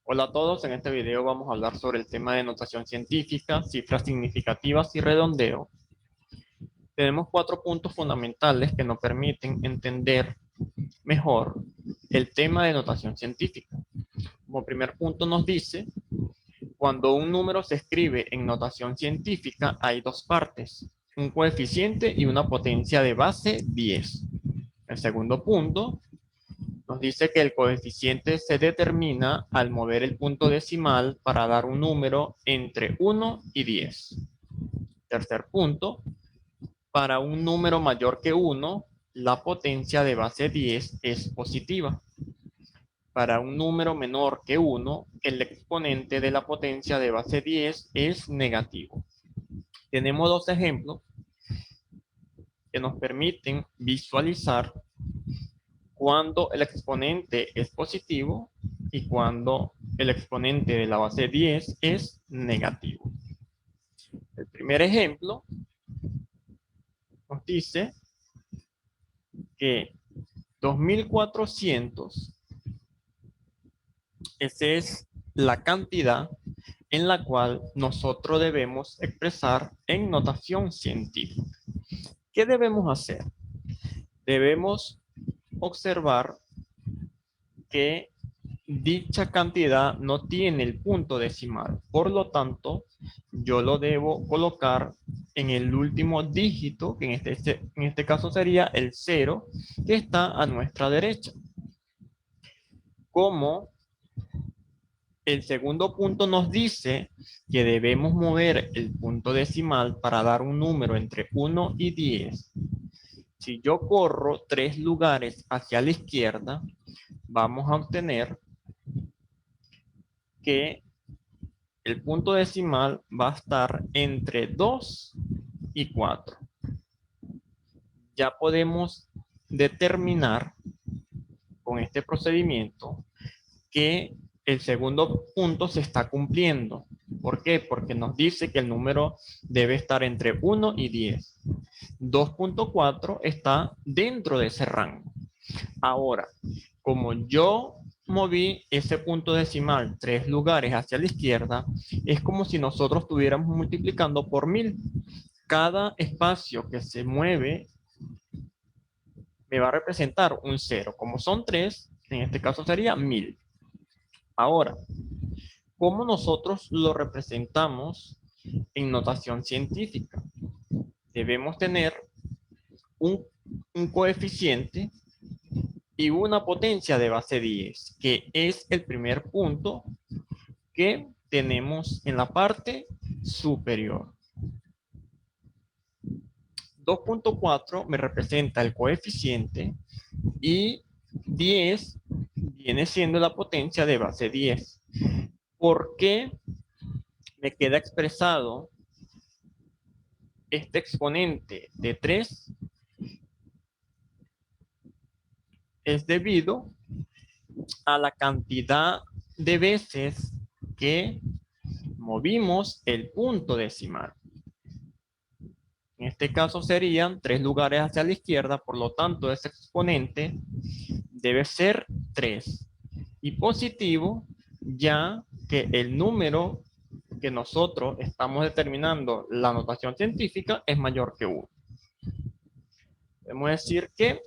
Hola a todos, en este video vamos a hablar sobre el tema de notación científica, cifras significativas y redondeo. Tenemos 4 puntos fundamentales que nos permiten entender mejor el tema de notación científica. Como primer punto nos dice, cuando un número se escribe en notación científica hay dos partes, un coeficiente y una potencia de base 10. El segundo punto nos dice que el coeficiente se determina al mover el punto decimal para dar un número entre 1 y 10. Tercer punto, para un número mayor que 1, la potencia de base 10 es positiva. Para un número menor que 1, el exponente de la potencia de base 10 es negativo. Tenemos dos ejemplos que nos permiten visualizar cuando el exponente es positivo y cuando el exponente de la base 10 es negativo. El primer ejemplo nos dice que 2400, esa es la cantidad en la cual nosotros debemos expresar en notación científica. ¿Qué debemos hacer? Debemos observar que dicha cantidad no tiene el punto decimal. Por lo tanto, yo lo debo colocar en el último dígito, que en este caso sería el 0, que está a nuestra derecha. Como el segundo punto nos dice que debemos mover el punto decimal para dar un número entre 1 y 10. Si yo corro 3 lugares hacia la izquierda, vamos a obtener que el punto decimal va a estar entre 2 y 4. Ya podemos determinar con este procedimiento que el segundo punto se está cumpliendo. ¿Por qué? Porque nos dice que el número debe estar entre 1 y 10. 2.4 está dentro de ese rango. Ahora, como yo moví ese punto decimal 3 lugares hacia la izquierda, es como si nosotros estuviéramos multiplicando por 1000. Cada espacio que se mueve me va a representar un 0. Como son 3, en este caso sería 1000. Ahora, ¿cómo nosotros lo representamos en notación científica? Debemos tener un, un coeficiente y una potencia de base 10, que es el primer punto que tenemos en la parte superior. 2.4 me representa el coeficiente y 10 viene siendo la potencia de base 10. ¿Por qué me queda expresado este exponente de 3? Es debido a la cantidad de veces que movimos el punto decimal. En este caso serían 3 lugares hacia la izquierda, por lo tanto ese exponente debe ser 3. Y positivo, ya que el número que nosotros estamos determinando la notación científica es mayor que 1. Podemos decir que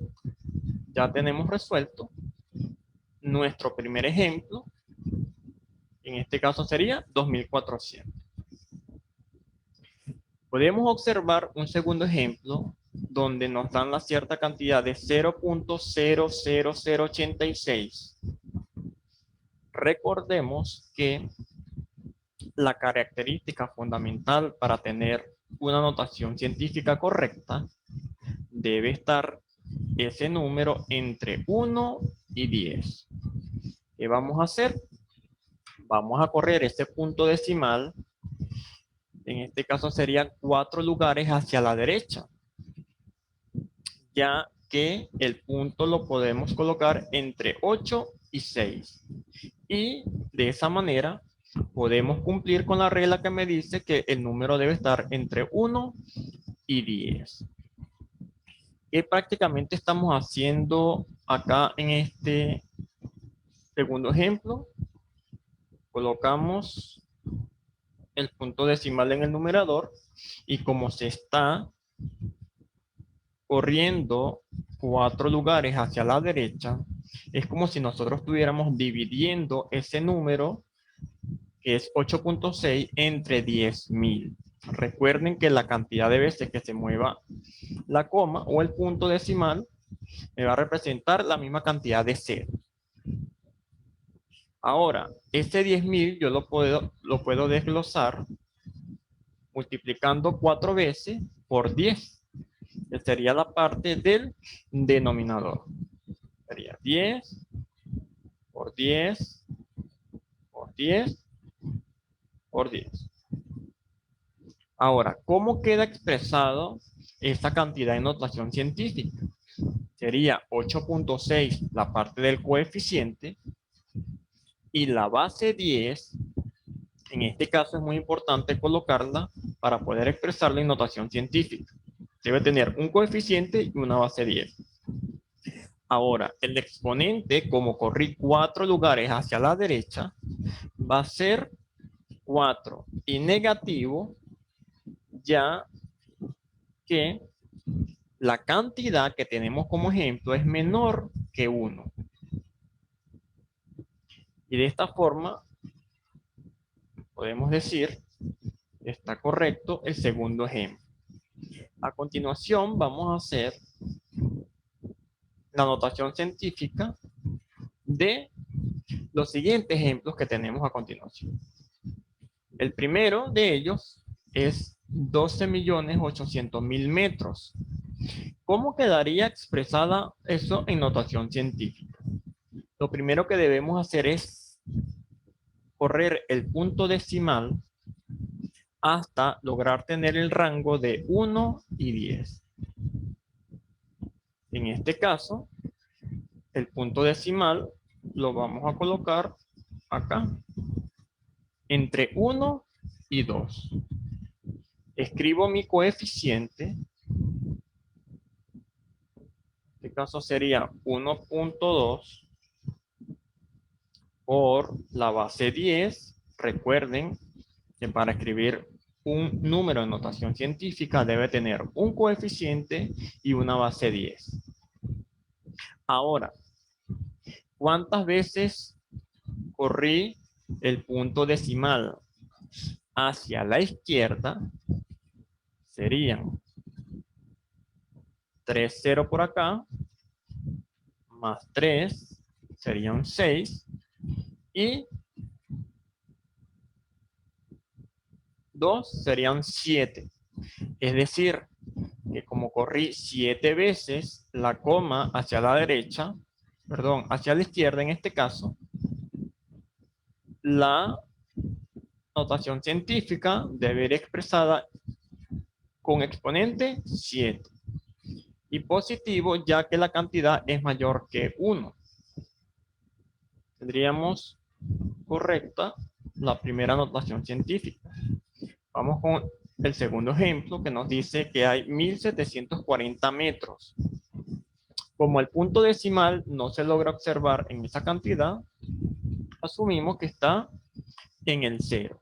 ya tenemos resuelto nuestro primer ejemplo. En este caso sería 2400. Podemos observar un segundo ejemplo donde nos dan la cierta cantidad de 0.00086. Recordemos que la característica fundamental para tener una notación científica correcta debe estar ese número entre 1 y 10. ¿Qué vamos a hacer? Vamos a correr ese punto decimal. En este caso serían 4 lugares hacia la derecha, ya que el punto lo podemos colocar entre 8 y 6. Y de esa manera podemos cumplir con la regla que me dice que el número debe estar entre 1 y 10. ¿Qué prácticamente estamos haciendo acá en este segundo ejemplo? colocamos el punto decimal en el numerador y como se está corriendo 4 lugares hacia la derecha, es como si nosotros estuviéramos dividiendo ese número, que es 8.6, entre 10.000. Recuerden que la cantidad de veces que se mueva la coma o el punto decimal me va a representar la misma cantidad de ceros. Ahora, este 10.000 yo lo puedo desglosar multiplicando 4 veces por 10, que sería la parte del denominador. Sería 10 por 10 por 10 por 10. Ahora, ¿cómo queda expresado esta cantidad en notación científica? Sería 8.6 la parte del coeficiente y la base 10. En este caso es muy importante colocarla para poder expresarla en notación científica. Debe tener un coeficiente y una base 10. Ahora, el exponente, como corrí 4 lugares hacia la derecha, va a ser 4 y negativo, ya que la cantidad que tenemos como ejemplo es menor que 1. Y de esta forma podemos decir que está correcto el segundo ejemplo. A continuación vamos a hacer la notación científica de los siguientes ejemplos que tenemos a continuación. El primero de ellos es 12.800.000 metros. ¿Cómo quedaría expresada eso en notación científica? Lo primero que debemos hacer es correr el punto decimal hasta lograr tener el rango de 1 y 10. En este caso, el punto decimal lo vamos a colocar acá, entre 1 y 2. Escribo mi coeficiente. En este caso sería 1.2 por la base 10. Recuerden que para escribir un número en notación científica debe tener un coeficiente y una base 10. Ahora, ¿cuántas veces corrí el punto decimal hacia la izquierda? Serían 3 0 por acá, más 3, serían 6, y 2 serían 7. Es decir, que como corrí 7 veces la coma hacia la derecha, perdón, hacia la izquierda en este caso, la notación científica debe ir expresada con exponente 7 y positivo, ya que la cantidad es mayor que 1. Tendríamos correcta la primera notación científica. Vamos con el segundo ejemplo, que nos dice que hay 1.740 metros. Como el punto decimal no se logra observar en esa cantidad, asumimos que está en el 0.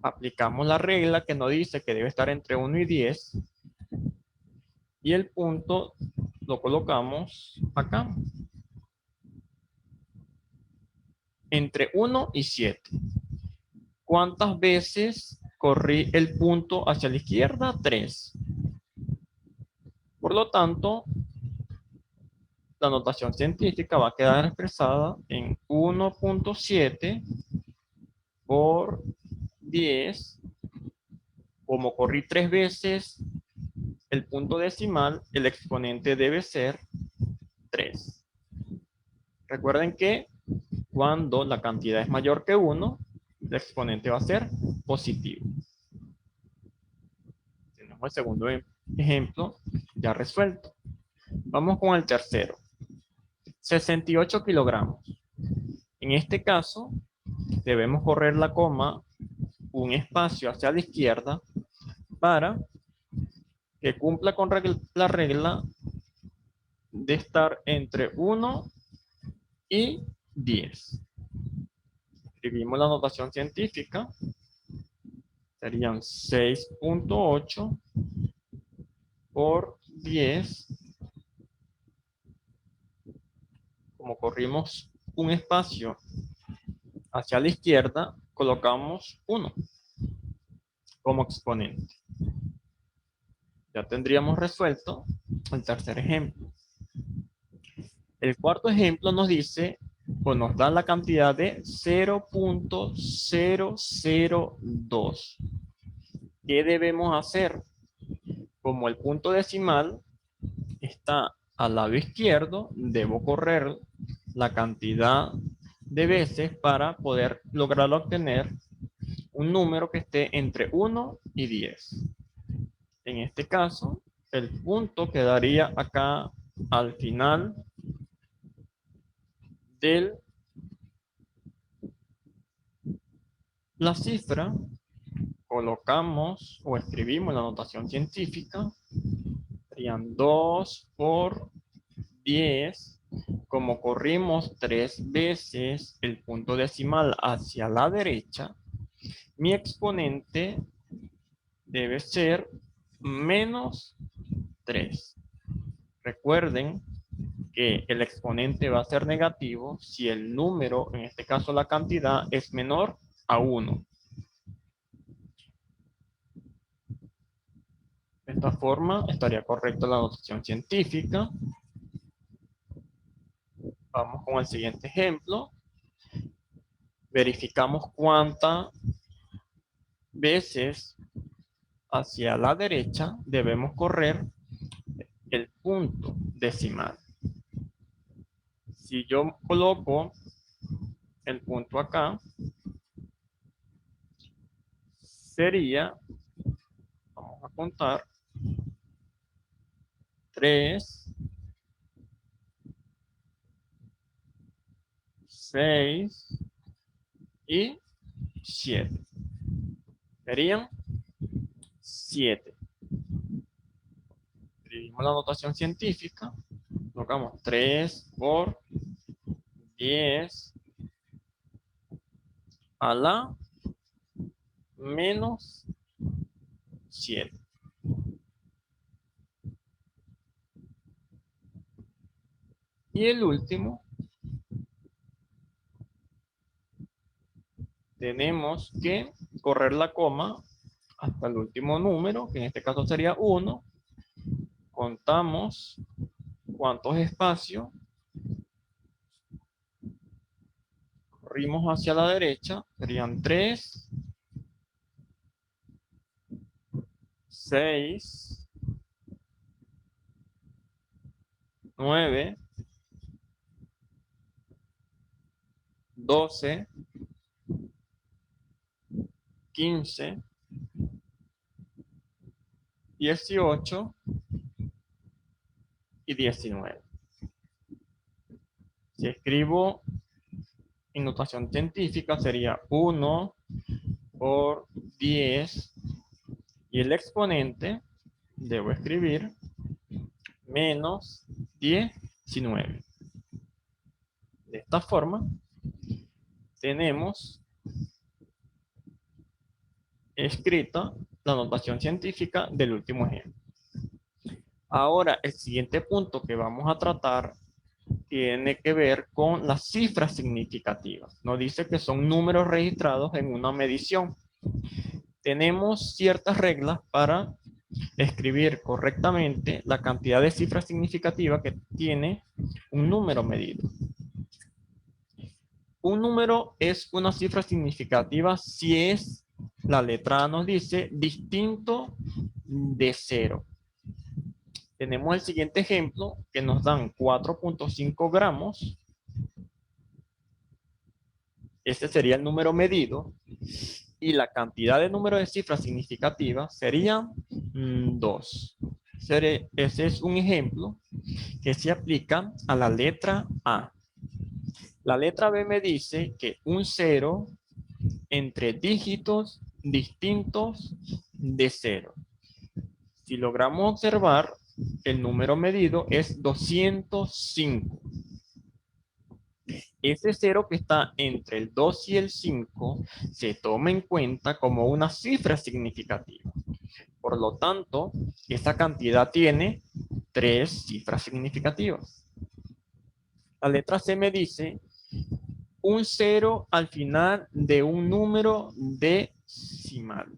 Aplicamos la regla que nos dice que debe estar entre 1 y 10. Y el punto lo colocamos acá, entre 1 y 7. ¿Cuántas veces corrí el punto hacia la izquierda? 3. Por lo tanto, la notación científica va a quedar expresada en 1.7 por 10. Como corrí 3 veces el punto decimal, el exponente debe ser 3. Recuerden que cuando la cantidad es mayor que 1, el exponente va a ser positivo. Tenemos el segundo ejemplo ya resuelto. Vamos con el tercero. 68 kilogramos. En este caso, debemos correr la coma un espacio hacia la izquierda para que cumpla con la regla de estar entre 1 y 10. Escribimos la notación científica. Serían 6.8 por 10. Como corrimos un espacio hacia la izquierda, colocamos 1 como exponente. Ya tendríamos resuelto el tercer ejemplo. El cuarto ejemplo nos dice, o nos da la cantidad de 0.002. ¿Qué debemos hacer? Como el punto decimal está al lado izquierdo, debo correr la cantidad de veces para poder lograr obtener un número que esté entre 1 y 10. En este caso, el punto quedaría acá al final de la cifra. Colocamos o escribimos la notación científica. Serían 2 por 10. Como corrimos 3 veces el punto decimal hacia la derecha, mi exponente debe ser menos 3. Recuerden que el exponente va a ser negativo si el número, en este caso la cantidad, es menor a 1. De esta forma estaría correcta la notación científica. Vamos con el siguiente ejemplo. Verificamos cuántas veces hacia la derecha debemos correr el punto decimal. Si yo coloco el punto acá, sería, vamos a contar, 3, 6 y 7. Serían 7. Escribimos la notación científica. Colocamos 3 por 10 a la menos 7. Y el último, tenemos que correr la coma hasta el último número, que en este caso sería 1. Contamos cuántos espacios corrimos hacia la derecha. Serían 3, 6, 9, 12, 15, 18 y 19. Si escribo en notación científica sería 1 por 10 y el exponente debo escribir menos 19. De esta forma tenemos escrita la notación científica del último ejemplo. Ahora, el siguiente punto que vamos a tratar tiene que ver con las cifras significativas. Nos dice que son números registrados en una medición. Tenemos ciertas reglas para escribir correctamente la cantidad de cifras significativas que tiene un número medido. Un número es una cifra significativa si es, la letra A nos dice, distinto de 0. Tenemos el siguiente ejemplo que nos dan 4.5 gramos. Este sería el número medido. Y la cantidad de número de cifras significativas sería 2. Ese es un ejemplo que se aplica a la letra A. La letra B me dice que un 0 entre dígitos distintos de 0. Si logramos observar, el número medido es 205. Ese 0 que está entre el 2 y el 5 se toma en cuenta como una cifra significativa. Por lo tanto, esa cantidad tiene 3 cifras significativas. La letra C me dice un 0 al final de un número decimal.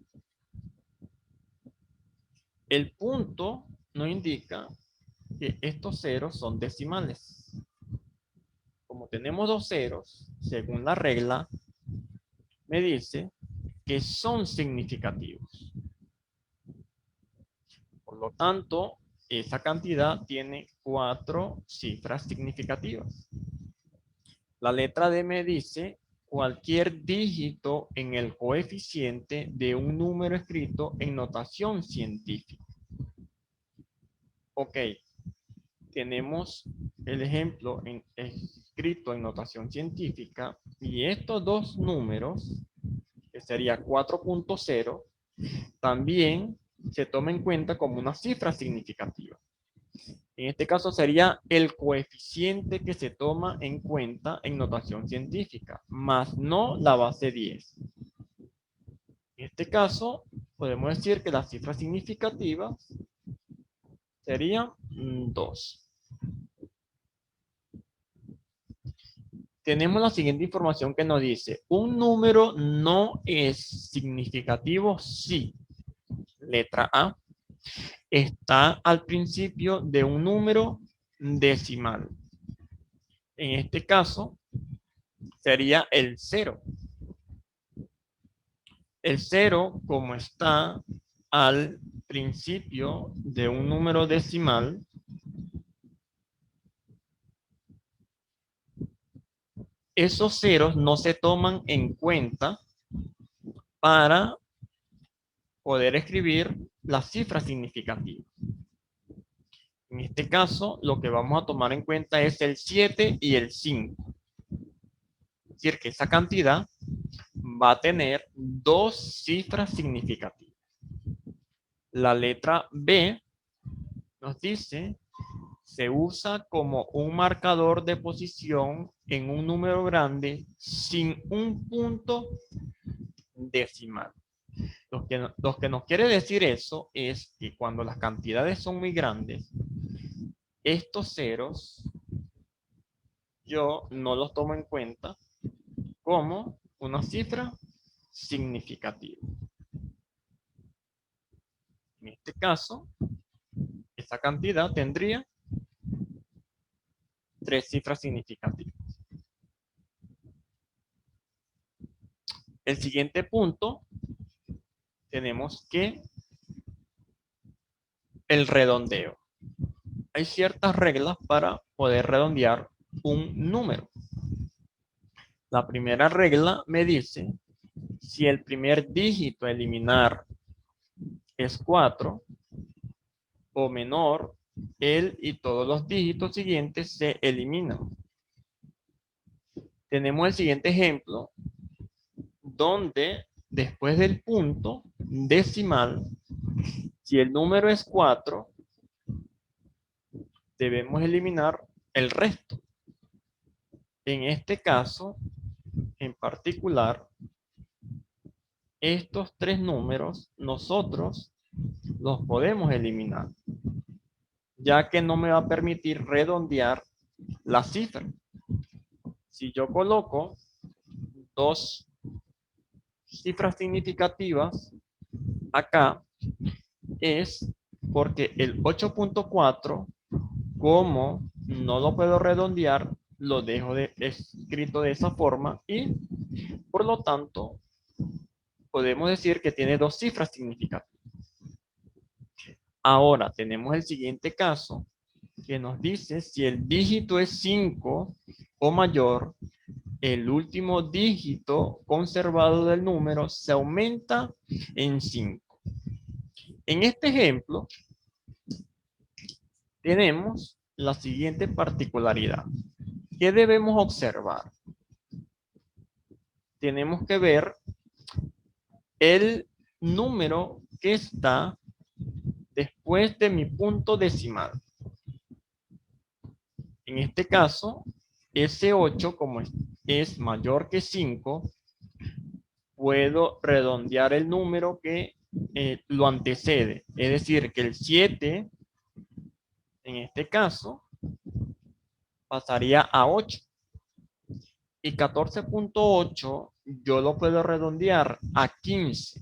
El punto nos indica que estos ceros son decimales. Como tenemos dos ceros, según la regla, me dice que son significativos. Por lo tanto, esa cantidad tiene 4 cifras significativas. La letra D me dice cualquier dígito en el coeficiente de un número escrito en notación científica. Ok, tenemos el ejemplo escrito en notación científica y estos dos números, que sería 4.0, también se toma en cuenta como una cifra significativa. En este caso sería el coeficiente que se toma en cuenta en notación científica, más no la base 10. En este caso, podemos decir que las cifras significativas serían 2. Tenemos la siguiente información que nos dice, un número no es significativo si, letra A, está al principio de un número decimal. En este caso, sería el 0. El 0, como está al principio de un número decimal, esos ceros no se toman en cuenta para poder escribir las cifras significativas. En este caso, lo que vamos a tomar en cuenta es el 7 y el 5. Es decir, que esa cantidad va a tener dos cifras significativas. La letra B nos dice, se usa como un marcador de posición en un número grande sin un punto decimal. Lo que nos quiere decir eso es que cuando las cantidades son muy grandes, estos ceros yo no los tomo en cuenta como una cifra significativa. En este caso, esa cantidad tendría 3 cifras significativas. El siguiente punto, tenemos que el redondeo. Hay ciertas reglas para poder redondear un número. La primera regla me dice, si el primer dígito a eliminar es 4 o menor, él y todos los dígitos siguientes se eliminan. Tenemos el siguiente ejemplo, donde después del punto decimal, si el número es 4, debemos eliminar el resto. En este caso, en particular, estos tres números nosotros los podemos eliminar, ya que no me va a permitir redondear la cifra. Si yo coloco dos cifras significativas acá, es porque el 8.4, como no lo puedo redondear, lo dejo escrito de esa forma y por lo tanto podemos decir que tiene dos cifras significativas. Ahora tenemos el siguiente caso que nos dice si el dígito es 5 o mayor, el último dígito conservado del número se aumenta en 5. En este ejemplo tenemos la siguiente particularidad. ¿Qué debemos observar? Tenemos que ver el número que está después de mi punto decimal. En este caso, ese 8, como es mayor que 5, puedo redondear el número que lo antecede. Es decir, que el 7, en este caso, pasaría a 8. Y 14.8 yo lo puedo redondear a 15.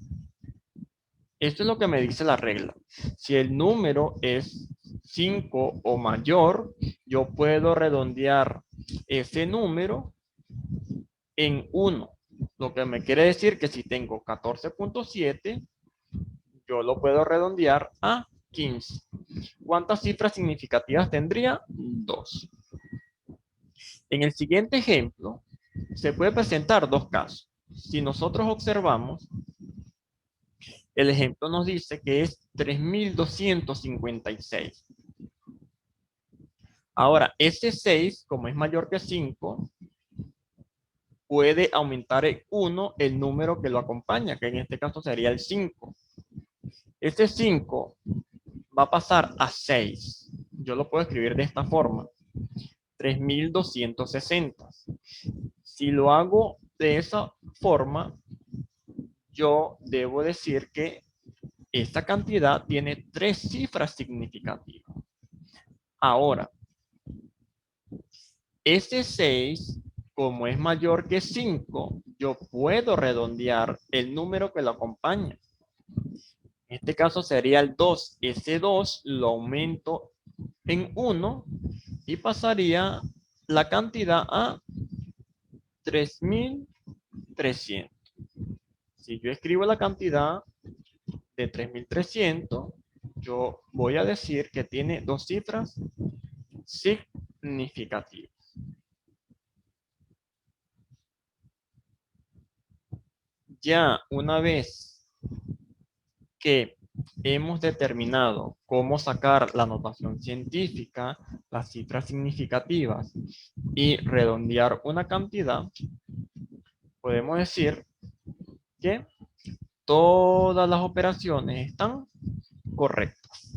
Esto es lo que me dice la regla. Si el número es 5 o mayor, yo puedo redondear ese número en 1. Lo que me quiere decir que si tengo 14.7, yo lo puedo redondear a 15. ¿Cuántas cifras significativas tendría? 2. En el siguiente ejemplo, se puede presentar dos casos. Si nosotros observamos, el ejemplo nos dice que es 3256. Ahora, ese 6, como es mayor que 5, puede aumentar en 1 el número que lo acompaña, que en este caso sería el 5. Ese 5 va a pasar a 6. Yo lo puedo escribir de esta forma: 3260. Si lo hago de esa forma, yo debo decir que esta cantidad tiene 3 cifras significativas. Ahora, ese 6, como es mayor que 5, yo puedo redondear el número que lo acompaña. En este caso sería el 2. Ese 2 lo aumento en 1 y pasaría la cantidad a 3300. Si yo escribo la cantidad de 3300, yo voy a decir que tiene dos cifras significativas. Ya una vez que hemos determinado cómo sacar la notación científica, las cifras significativas y redondear una cantidad, podemos decir que todas las operaciones están correctas.